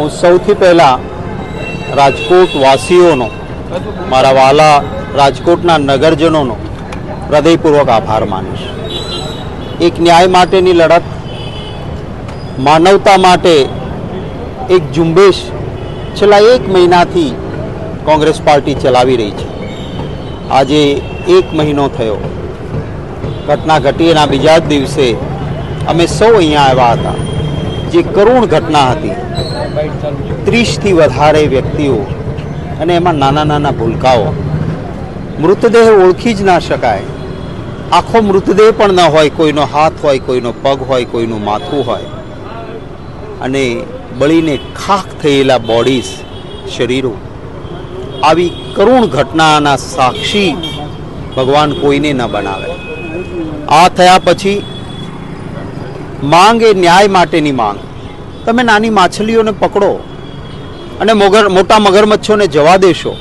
હું સૌથી પહેલાં રાજકોટવાસીઓનો, મારા વાલા રાજકોટના નગરજનોનો હૃદયપૂર્વક આભાર માનીશ. એક ન્યાય માટેની લડત, માનવતા માટે એક ઝુંબેશ છેલ્લા 1 મહિનાથી કોંગ્રેસ પાર્ટી ચલાવી રહી છે. આજે 1 મહિનો થયો. ઘટના ઘટી એના બીજા જ દિવસે અમે સૌ અહીંયા આવ્યા હતા. જે કરુણ ઘટના હતી, 30થી વધારે વ્યક્તિઓ અને એમાં નાના નાના ભૂલકાઓ, મૃતદેહ ઓળખી જ ના શકાય. આખો મૃતદેહ પણ ન હોય, કોઈનો હાથ હોય, કોઈનો પગ હોય, કોઈનું માથું હોય, અને બળીને ખાખ થયેલા બોડીઝ, શરીરો. આવી કરુણ ઘટનાના સાક્ષી ભગવાન કોઈને ન બનાવે. આ થયા પછી માંગ એ ન્યાય માટેની માંગ. તમે નાની માછલીઓને પકડો અને મોટા મગરમચ્છોને જવા દેશો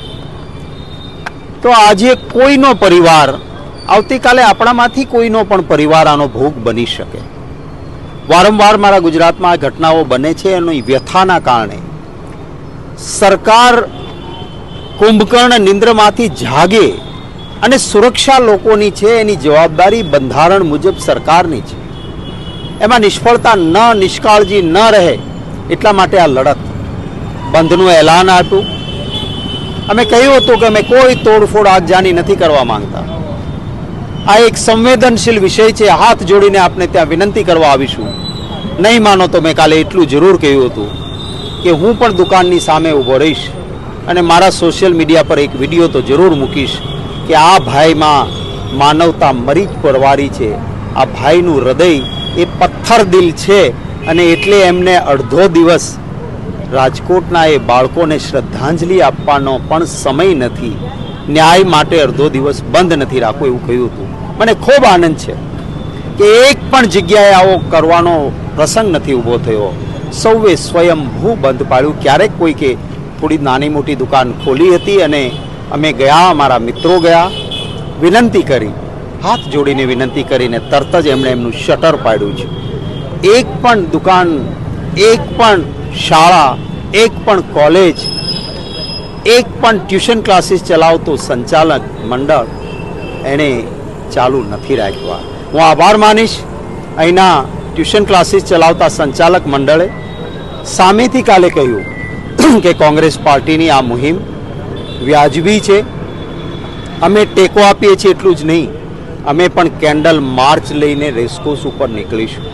તો આજે કોઈનો પરિવાર, આવતીકાલે આપણામાંથી કોઈનો પણ પરિવાર આનો ભોગ બની શકે. વારંવાર મારા ગુજરાતમાં આ ઘટનાઓ બને છે. એની વ્યથાના કારણે સરકાર કુંભકર્ણ નિંદ્રમાંથી જાગે અને સુરક્ષા લોકોની છે. એની જવાબદારી બંધારણ મુજબ સરકારની છે. એમાં નિષ્ફળતા નિષ્કાળજી ન રહે એટલા માટે આ લડત. બંધનું એલાન આપ્યું. અમે કહ્યું હતું કે અમે કોઈ તોડફોડ આગજાની નથી કરવા માંગતા. આ એક સંવેદનશીલ વિષય છે. હાથ જોડીને આપને ત્યાં વિનંતી કરવા આવીશું. નહીં માનો તો મેં કાલે એટલું જરૂર કહ્યું હતું કે હું પણ દુકાનની સામે ઊભો રહીશ અને મારા સોશિયલ મીડિયા પર એક વિડીયો તો જરૂર મૂકીશ કે આ ભાઈમાં માનવતા મરી જ પરવારી છે. આ ભાઈનું હૃદય એ પથ્થર દિલ છે અને એટલે એમને અડધો દિવસ રાજકોટના એ બાળકોને શ્રદ્ધાંજલિ આપવાનો પણ સમય નથી. ન્યાય માટે અડધો દિવસ બંધ નથી રાખવો એવું કહ્યું હતું. મને ખૂબ આનંદ છે કે એક પણ જગ્યાએ આવો કરવાનો પ્રસંગ નથી ઊભો થયો. સૌએ સ્વયંભૂ બંધ પાડ્યું. ક્યારેક કોઈ કે થોડી નાની મોટી દુકાન ખોલી હતી અને અમે ગયા, અમારા મિત્રો ગયા, વિનંતી કરી, હાથ જોડીને વિનંતી કરીને તરત જ એમણે એમનું શટર પાડ્યું છે. એક પણ દુકાન, એક પણ શાળા, એક પણ કોલેજ, એક પણ ટ્યુશન ક્લાસીસ ચલાવતો સંચાલક મંડળ એણે ચાલુ નથી રાખ્યા. હું આભાર માનીશ અહીંના ટ્યુશન ક્લાસીસ ચલાવતા સંચાલક મંડળે સામેથી કાલે કહ્યું કે કોંગ્રેસ પાર્ટીની આ મુહિમ વ્યાજબી છે. અમે ટેકો આપીએ છીએ એટલું જ નહીં, અમે પણ કેન્ડલ માર્ચ લઈને રેસકોર્સ ઉપર નીકળીશું.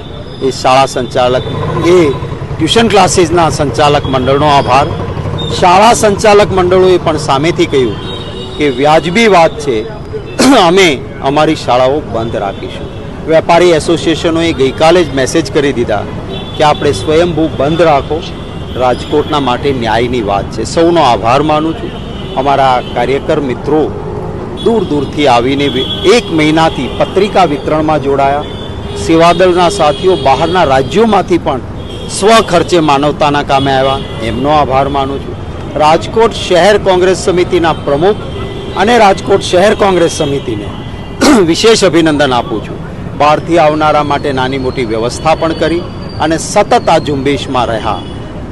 એ શાળા સંચાલક, એ ટ્યુશન ક્લાસીસના સંચાલક મંડળનો આભાર. શાળા સંચાલક મંડળોએ પણ સામેથી કહ્યું કે વ્યાજબી વાત છે, અમે અમારી શાળાઓ બંધ રાખીશું. વેપારી એસોસિએશનોએ ગઈકાલે જ મેસેજ કરી દીધા કે આપણે સ્વયંભૂ બંધ રાખો. રાજકોટના માટે ન્યાયની વાત છે. સૌનો આભાર માનું છું. અમારા કાર્યકર મિત્રો દૂર દૂરથી આવીને 1 મહિનાથી પત્રિકા વિતરણમાં જોડાયા. સેવાદળના સાથીઓ બહારના રાજ્યોમાંથી પણ સ્વખર્ચે માનવતાના કામે આવ્યા. એમનો આભાર માનું છું. રાજકોટ શહેર કોંગ્રેસ સમિતિના પ્રમુખ અને રાજકોટ શહેર કોંગ્રેસ સમિતિને વિશેષ અભિનંદન આપું છું. બહારથી આવનારા માટે નાની મોટી વ્યવસ્થા પણ કરી અને સતત આ ઝુંબેશમાં રહ્યા.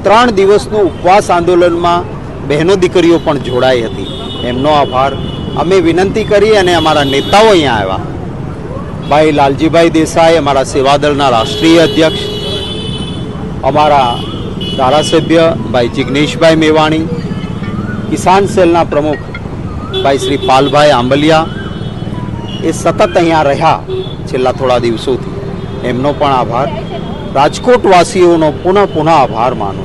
3 દિવસનું ઉપવાસ આંદોલનમાં બહેનો દીકરીઓ પણ જોડાઈ હતી. એમનો આભાર. અમે વિનંતી કરી અને અમારા નેતાઓ અહીંયા આવ્યા. ભાઈ લાલજીભાઈ દેસાઈ, અમારા સેવાદળના રાષ્ટ્રીય અધ્યક્ષ, અમારા ધારાસભ્ય ભાઈ જિગ્નેશભાઈ મેવાણી, કિસાન સેલના પ્રમુખ ભાઈ શ્રી પાલભાઈ આંબલિયા, એ સતત અહીંયા રહ્યા છેલ્લા થોડા દિવસોથી. એમનો પણ આભાર. રાજકોટવાસીઓનો પુનઃ આભાર માનું.